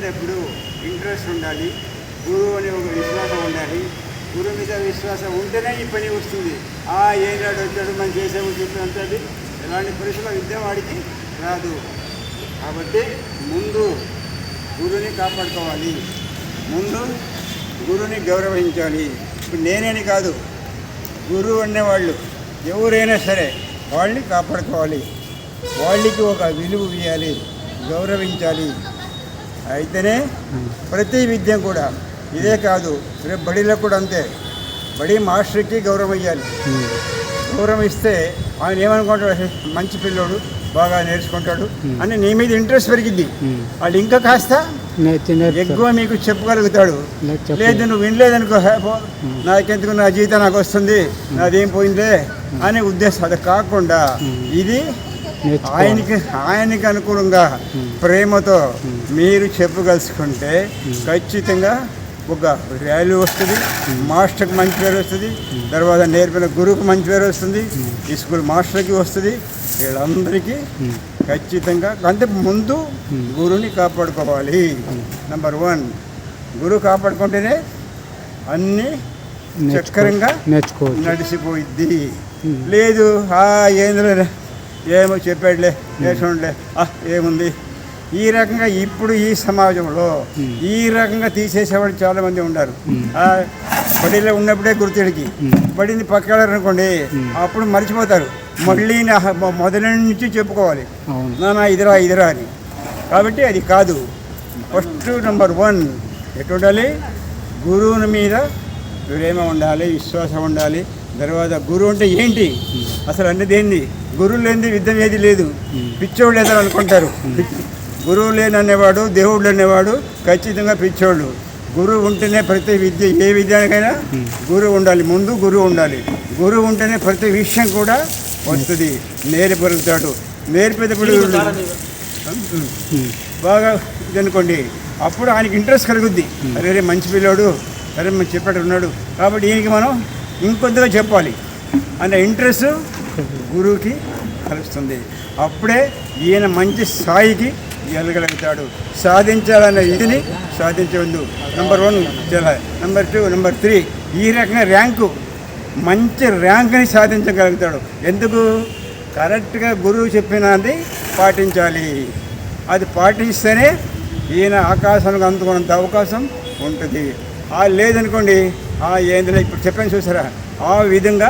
చెప్పేటప్పుడు ఇంట్రెస్ట్ ఉండాలి, గురువు అనే ఒక విశ్వాసం ఉండాలి. గురువు మీద విశ్వాసం ఉంటేనే ఈ పని వస్తుంది. ఏనాడు వచ్చాడు మనం చేసాము చెప్పినంతది ఎలాంటి పరిస్థితుల్లో విద్య వాడికి రాదు. కాబట్టి ముందు గురువుని కాపాడుకోవాలి, ముందు గురువుని గౌరవించాలి. ఇప్పుడు నేనేని కాదు, గురువు అనేవాళ్ళు ఎవరైనా సరే వాళ్ళని కాపాడుకోవాలి, వాళ్ళకి ఒక విలువ ఇవ్వాలి, గౌరవించాలి. అయితేనే ప్రతి విద్య కూడా ఇదే కాదు, రేపు బడిలో కూడా అంతే. బడి మాస్టర్కి గౌరవం ఇవ్వాలి. గౌరవం ఇస్తే ఆయన ఏమనుకుంటాడు, మంచి పిల్లోడు బాగా నేర్చుకుంటాడు అని నీ మీద ఇంట్రెస్ట్ పెరిగిద్ది. వాళ్ళు ఇంకా కాస్త ఎక్కువ మీకు చెప్పగలుగుతాడు. లేదు నువ్వు వినలేదనుకో, నాకెందుకు నా జీవితం నాకు వస్తుంది, నాదేం పోయిందే అనే ఉద్దేశం. అది కాకుండా ఇది ఆయనకి అనుకూలంగా ప్రేమతో మీరు చెప్పగలుసుకుంటే ఖచ్చితంగా ఒక వాల్యూ వస్తుంది, మాస్టర్కి మంచి పేరు వస్తుంది, తర్వాత నేర్పిన గురువుకి మంచి పేరు వస్తుంది, ఈ స్కూల్ మాస్టర్కి వస్తుంది, వీళ్ళందరికీ ఖచ్చితంగా. అంటే ముందు గురువుని కాపాడుకోవాలి. నెంబర్ 1 గురువు కాపాడుకుంటేనే అన్నీ చక్కరంగా నడిచిపోయిద్ది. లేదు ఏందో ఏమో చెప్పాడులే నేర్చుకోండిలే ఏముంది, ఈ రకంగా ఇప్పుడు ఈ సమాజంలో ఈ రకంగా తీసేసేవాళ్ళు చాలామంది ఉన్నారు. బడిలో ఉన్నప్పుడే గుర్తుడికి బడిని పక్కాడనుకోండి, అప్పుడు మర్చిపోతారు. మళ్ళీ మొదటి నుంచి చెప్పుకోవాలి, నాన్న ఇదిరా అని. కాబట్టి అది కాదు. ఫస్ట్ నెంబర్ 1 ఎటు ఉండాలి, గురువుని మీద ప్రేమ ఉండాలి, విశ్వాసం ఉండాలి. తర్వాత గురువు అంటే ఏంటి అసలు అనేది ఏంది, గురువు లేనిది విద్య ఏది లేదు. పిచ్చోళ్ళు ఏదో అనుకుంటారు, గురువు లేననేవాడు దేవుడు అనేవాడు ఖచ్చితంగా పిచ్చోళ్ళు. గురువు ఉంటేనే ప్రతి విద్య, ఏ విద్యానికైనా గురువు ఉండాలి, ముందు గురువు ఉండాలి. గురువు ఉంటేనే ప్రతి విషయం కూడా వస్తుంది, నేర్పగలుగుతాడు. నేర్పేటప్పుడు బాగా ఇది అనుకోండి, అప్పుడు ఆయనకి ఇంట్రెస్ట్ కలుగుద్ది. అరే మంచి పిల్లోడు, అరే మనం చెప్పాడు ఉన్నాడు కాబట్టి ఈయనకి మనం ఇంకొద్దిగా చెప్పాలి అనే ఇంట్రెస్ట్ గురువుకి కలుస్తుంది. అప్పుడే ఈయన మంచి స్థాయికి వెళ్ళగలుగుతాడు. సాధించాలన్న ఇదిని సాధించవద్దు. నెంబర్ 1 చాలా, నెంబర్ 2, నెంబర్ 3 ఈ రకంగా ర్యాంకు, మంచి ర్యాంక్ని సాధించగలుగుతాడు. ఎందుకు, కరెక్ట్గా గురువు చెప్పినది పాటించాలి. అది పాటిస్తేనే ఈయన ఆకాశానికి అందుకున్నంత అవకాశం ఉంటుంది. లేదనుకోండి ఏందిలే ఇప్పుడు చెప్పాను చూసారా, ఆ విధంగా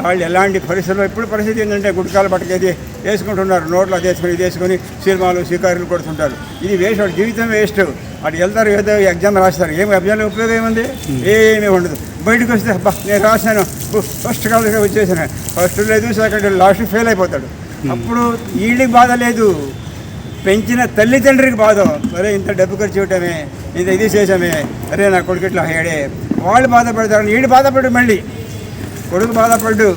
వాళ్ళు ఎలాంటి పరిస్థితుల్లో, ఇప్పుడు పరిస్థితి ఏంటంటే గుట్కాలు పట్టుకేది వేసుకుంటున్నారు, నోట్లో అది వేసుకొని ఇది వేసుకొని సినిమాలు షికారులు కొడుతుంటారు. ఇది వేస్ట్, వాడి జీవితం వేస్ట్. వాడు వెళ్తారు ఏదో ఎగ్జామ్ రాస్తారు, ఏమి ఎగ్జామ్లో ఉపయోగం ఏముంది, ఏమీ ఉండదు. బయటకు వస్తే నేను రాశాను, ఫస్ట్ కాలేజ్గా వచ్చేసాను, ఫస్ట్ లేదు సెకండ్ లాస్ట్ ఫెయిల్ అయిపోతాడు. అప్పుడు వీడికి బాధ లేదు, పెంచిన తల్లిదండ్రికి బాధ. అరే ఇంత డబ్బు ఖర్చు చేయటమే, ఇంత ఇది చేసామే, అరే నా కొడుకు ఇట్లా అయ్యాడే, వాళ్ళు బాధపడతారు. వీడు బాధపడు, మళ్ళీ కొడుకు బాధపడ్డు,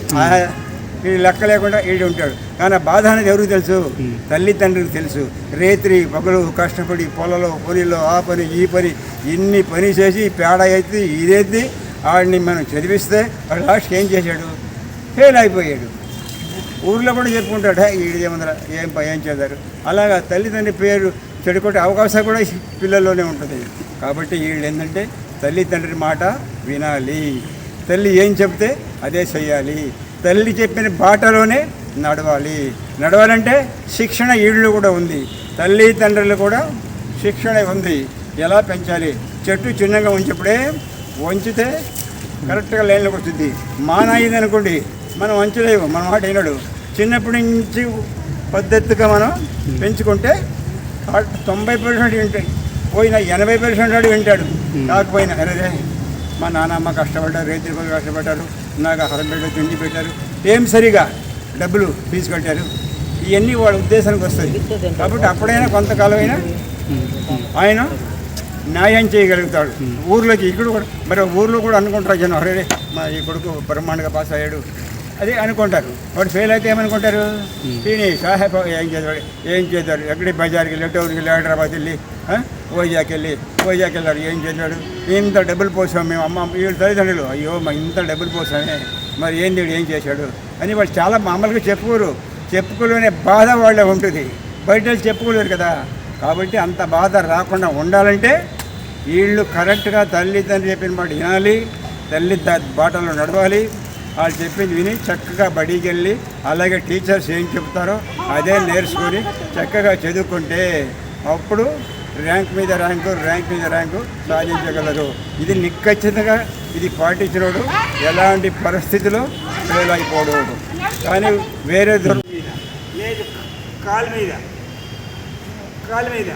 వీడు లెక్క లేకుండా వీడు ఉంటాడు. కానీ బాధ అనేది ఎవరికి తెలుసు, తల్లిదండ్రులకు తెలుసు. రేత్రి పగలు కష్టపడి పొలలో పొలిలో ఆ పని ఈ పని ఇన్ని పని చేసి పేడ ఎత్తి ఇదెత్తి వాడిని మనం చదివిస్తే వాడు లాస్ట్కి ఏం చేశాడు, ఫెయిల్ అయిపోయాడు. ఊర్లో కూడా చెప్పుకుంటాడు, వీడి ఏమందర ఏం చేశారు. అలాగా తల్లిదండ్రి పేరు చెడుకొట్టే అవకాశం కూడా పిల్లల్లోనే ఉంటుంది. కాబట్టి వీళ్ళు ఏంటంటే తల్లిదండ్రి మాట వినాలి, తల్లి ఏం చెప్తే అదే చెయ్యాలి, తల్లి చెప్పిన బాటలోనే నడవాలంటే శిక్షణ వీళ్ళు కూడా ఉంది, తల్లిదండ్రులు కూడా శిక్షణ ఉంది. ఎలా పెంచాలి, చెట్టు చిన్నగా ఉంచినప్పుడే వంచితే కరెక్ట్గా లైన్లోకి వస్తుంది. మానాయిది అనుకోండి, మనం వంచలేము, మన మాట వినడు. చిన్నప్పటి నుంచి పద్ధతిగా మనం పెంచుకుంటే 90% వింటాడు, పోయిన 80% వింటాడు. కాకపోయినా అరే మా నాన్నమ్మ కష్టపడ్డారు, రైతులు కూడా కష్టపడ్డారు, నాకు ఆహారం పెట్టారు, తిండి పెట్టారు, ఏం సరిగా డబ్బులు ఫీజు కట్టారు, ఇవన్నీ వాళ్ళ ఉద్దేశానికి వస్తాయి. కాబట్టి అప్పుడైనా కొంతకాలమైనా ఆయన న్యాయం చేయగలుగుతాడు. ఊర్లోకి ఇక్కడ కూడా మరి ఊర్లో కూడా అనుకుంటారు జనం, అరే మా ఈ కొడుకు బ్రహ్మాండంగా పాస్ అయ్యాడు అది అనుకుంటారు. వాడు ఫెయిల్ అయితే ఏమనుకుంటారు, తిని సాహెబ్ ఏం చేశాడు, ఎక్కడి బజార్కి వెళ్ళి, టౌన్కి వెళ్ళి, హైదరాబాద్ వెళ్ళి, వైజాగ్ వెళ్ళాడు, ఏం చేశాడు, ఇంత డబ్బులు పోసాం మేము, అమ్మ వీళ్ళు తల్లిదండ్రులు, అయ్యో మా ఇంత డబ్బులు పోసామే, మరి ఏంది ఏం చేశాడు అని వాళ్ళు చాలా మామూలుగా చెప్పుకోలేనే బాధ వాళ్ళే ఉంటుంది. బయట చెప్పుకోలేరు కదా. కాబట్టి అంత బాధ రాకుండా ఉండాలంటే వీళ్ళు కరెక్ట్గా తల్లిదండ్రులు చెప్పిన మాట వినాలి, తల్లి బాటలో నడవాలి. వాళ్ళు చెప్పింది విని చక్కగా బడికి వెళ్ళి అలాగే టీచర్స్ ఏం చెప్తారో అదే నేర్చుకొని చక్కగా చదువుకుంటే అప్పుడు ర్యాంక్ మీద ర్యాంకు సాధించగలరు. ఇది నిక్కచ్చితంగా ఇది పాటించినోడు ఎలాంటి పరిస్థితిలో ఫెయిల్ అయిపోడు. కానీ వేరే లేదు కాలు మీద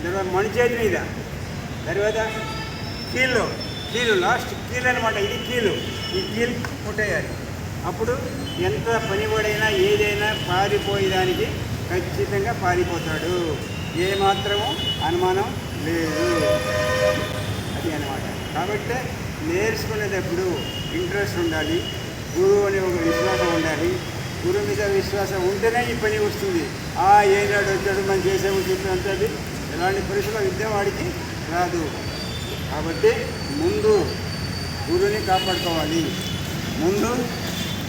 తర్వాత మణి చేతి మీద తర్వాత కీలు లాస్ట్ కీలు అనమాట. ఇది కీలు, ఈ కీలు కొట్టేయాలి. అప్పుడు ఎంత పనిపడైనా ఏదైనా పారిపోయేదానికి ఖచ్చితంగా పారిపోతాడు. ఏమాత్రము అనుమానం లేదు. అది అన్నమాట. కాబట్టి నేర్చుకునేటప్పుడు ఇంట్రెస్ట్ ఉండాలి, గురువు అనే ఒక విశ్వాసం ఉండాలి. గురువు మీద విశ్వాసం ఉంటేనే ఈ పని వస్తుంది. ఏనాడు వచ్చాడు మనం చేసాము చెప్పినంతది ఎలాంటి పరిస్థితుల్లో విద్య వాడికి రాదు. కాబట్టి ముందు గురువుని కాపాడుకోవాలి, ముందు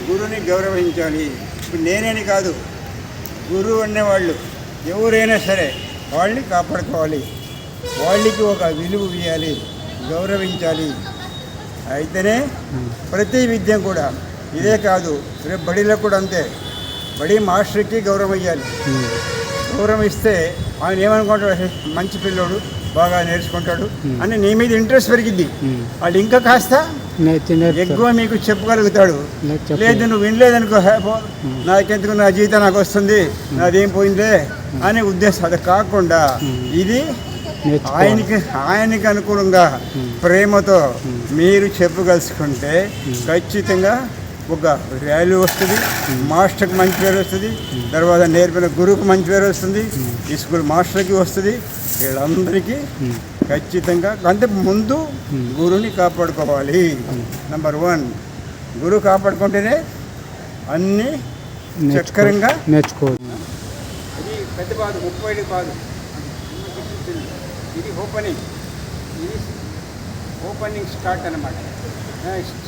గురువుని గౌరవించాలి. ఇప్పుడు నేనేని కాదు, గురువు అనేవాళ్ళు ఎవరైనా సరే వాళ్ళని కాపాడుకోవాలి, వాళ్ళకి ఒక విలువ ఇవ్వాలి, గౌరవించాలి. అయితేనే ప్రతి విద్య కూడా ఇదే కాదు, రేపు బడిలో కూడా అంతే. బడి మాస్టర్కి గౌరవం ఇవ్వాలి. గౌరవం ఇస్తే ఆయన ఏమనుకుంటాడు, మంచి పిల్లోడు బాగా నేర్చుకుంటాడు అని నీ మీద ఇంట్రెస్ట్ పెరిగిద్ది. వాళ్ళు ఇంకా కాస్త ఎక్కువ మీకు చెప్పగలుగుతాడు. లేదు నువ్వు వినలేదనుకో, నాకెందుకు నా జీవితం నాకు వస్తుంది, నాదేం పోయిందే అనే ఉద్దేశం. అది కాకుండా ఇది ఆయనకి అనుకూలంగా ప్రేమతో మీరు చెప్పగలుసుకుంటే ఖచ్చితంగా ఒక వాల్యూ వస్తుంది, మాస్టర్కి మంచి పేరు వస్తుంది, తర్వాత నేర్పిన గురువుకి మంచి పేరు వస్తుంది, ఈ స్కూల్ మాస్టర్కి వస్తుంది. వీళ్ళందరికీ ఖచ్చితంగా అంటే ముందు గురువుని కాపాడుకోవాలి. నెంబర్ 1 గురువు కాపాడుకుంటేనే అన్నీ చక్కరంగా నేర్చుకోవాలి. ఇది పెద్ద కాదు, 30 కాదు, ఇది ఓపెనింగ్ స్టార్ట్ అన్నమాట. నెక్స్ట్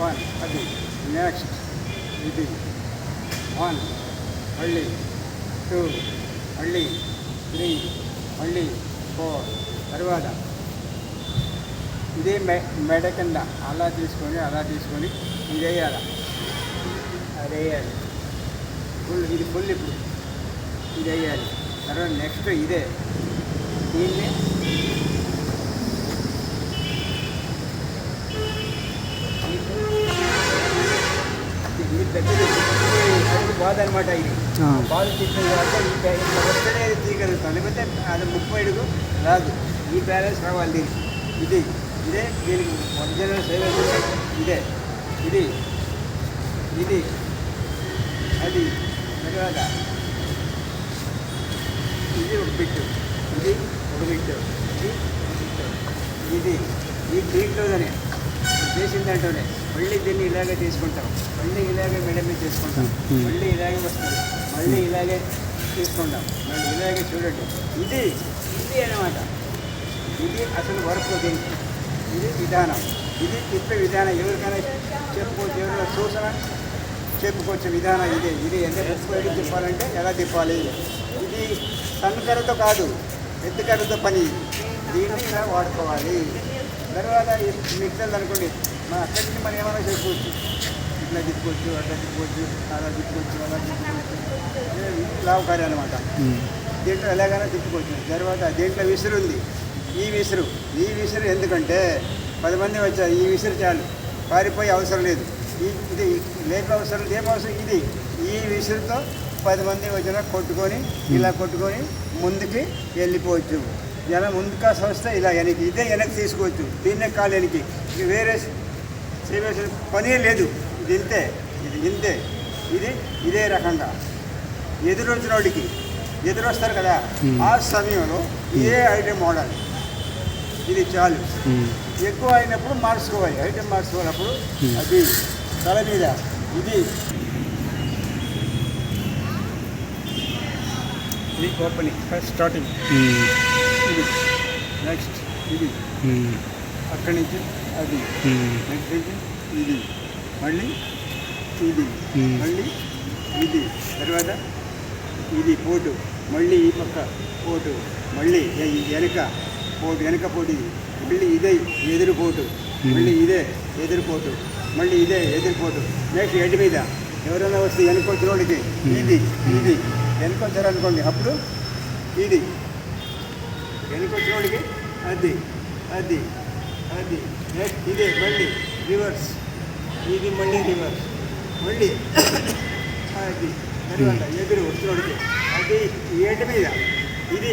1 అది నెక్స్ట్ ఇది 1 మళ్ళీ 2 మళ్ళీ 3 మళ్ళీ 4 తర్వాత ఇదే మెడ కింద అలా తీసుకొని ఇది వేయాలి, అది వేయాలి ఫుల్. ఇది ఫుల్ ఇప్పుడు ఇది వేయాలి. తర్వాత నెక్స్ట్ ఇదే దీన్ని బాధ అనమాట. ఇది బాధ చెప్పిన తర్వాత ఈ వస్తేనే అది తీయగలుగుతాం, లేకపోతే అది 30 రాదు. ఈ బ్యాలెన్స్ రావాలి దీనికి. ఇదే దీనికి ఒరిజినల్ సేవ ఇదే. ఇది అది తర్వాత ఇది ఒక బిట్టు, ఇది ఒక బిట్టు, ఇది ఈ దీంట్లోనే చేసిన దాంట్లోనే మళ్ళీ దీన్ని ఇలాగే తీసుకుంటాం, మళ్ళీ ఇలాగే మెడ మీద తీసుకుంటాం, మళ్ళీ ఇలాగే వస్తుంది, మళ్ళీ ఇలాగే తీసుకుంటాం, మళ్ళీ ఇలాగే చూడండి. ఇది అన్నమాట. ఇది అసలు వర్క్ దీనికి. ఇది విధానం, ఇది తిప్పే విధానం. ఎవరికైనా చెప్పుకోవచ్చు, ఎవరైనా చూసినా చెప్పుకోవచ్చు విధానం ఇదే. ఇది ఎంత ఎత్తుకరతో తిప్పాలంటే ఎలా తిప్పాలి. ఇది సన్నకరతో కాదు, ఎత్తుకరతో పని. దీన్ని ఇలా వాడుకోవాలి. తర్వాత మిక్సర్ అనుకోండి, మన అక్కడి నుంచి మనం ఏమైనా చేసుకోవచ్చు. ఇట్లా తిప్పుకోవచ్చు, అట్లా తిప్పుకోవచ్చు, అలా తిప్పుకోవచ్చు. లాభకారి అనమాట. దీంట్లో ఎలాగైనా తిప్పుకోవచ్చు. తర్వాత దీంట్లో విసురు ఉంది. ఈ విసురు ఎందుకంటే 10 మంది వచ్చారు, ఈ విసురు చాలు, పారిపోయే అవసరం లేదు. ఇది లేక అవసరం ఏం అవసరం. ఇది ఈ విసురుతో 10 మంది వచ్చినా కొట్టుకొని ఇలా కొట్టుకొని ముందుకి వెళ్ళిపోవచ్చు. ఇలా ముందుకు వస్తే ఇలా వెనక్కి, ఇదే వెనక్కి తీసుకోవచ్చు. దీన్నే కాలు వెనక్కి, వేరే చేయవలసిన పనే లేదు. ఇది ఇంతే. ఇదే రకంగా ఎదురొచ్చిన వాడికి ఎదురొస్తారు కదా, ఆ సమయంలో ఇదే ఐటెం వాడాలి. ఇది చాలు. ఎక్కువ అయినప్పుడు మార్చుకోవాలి, ఐటెం మార్చుకోవాలప్పుడు. అది తల మీద ఇది ఓపెనింగ్, ఫస్ట్ స్టార్టింగ్. ఇది నెక్స్ట్, ఇది అక్కడి నుంచి అది, నెక్స్ట్ నుంచి ఇది, మళ్ళీ ఇది, మళ్ళీ ఇది, తర్వాత ఇది పోటు, మళ్ళీ ఈ పక్క పోటు, మళ్ళీ వెనక పోటు, వెనక పోటు ఇది, మళ్ళీ ఇదే ఎదురుపోటు, మళ్ళీ ఇదే ఎదురుపోటు, మళ్ళీ ఇదే ఎదురుపోటు. నెక్స్ట్ హెడ్ మీద ఎవరైనా వస్తే వెనుకొచ్చిన వాడికి ఇది ఇది వెనుకొచ్చారనుకోండి, అప్పుడు ఇది వెనుకొచ్చిన వాడికి అది అది అది. నెక్స్ట్ ఇదే మళ్ళీ రివర్స్, ఇది మళ్ళీ రివర్స్, మళ్ళీ అది తర్వాత ఎదురు వచ్చినోడికి అది హెడ్ మీద ఇది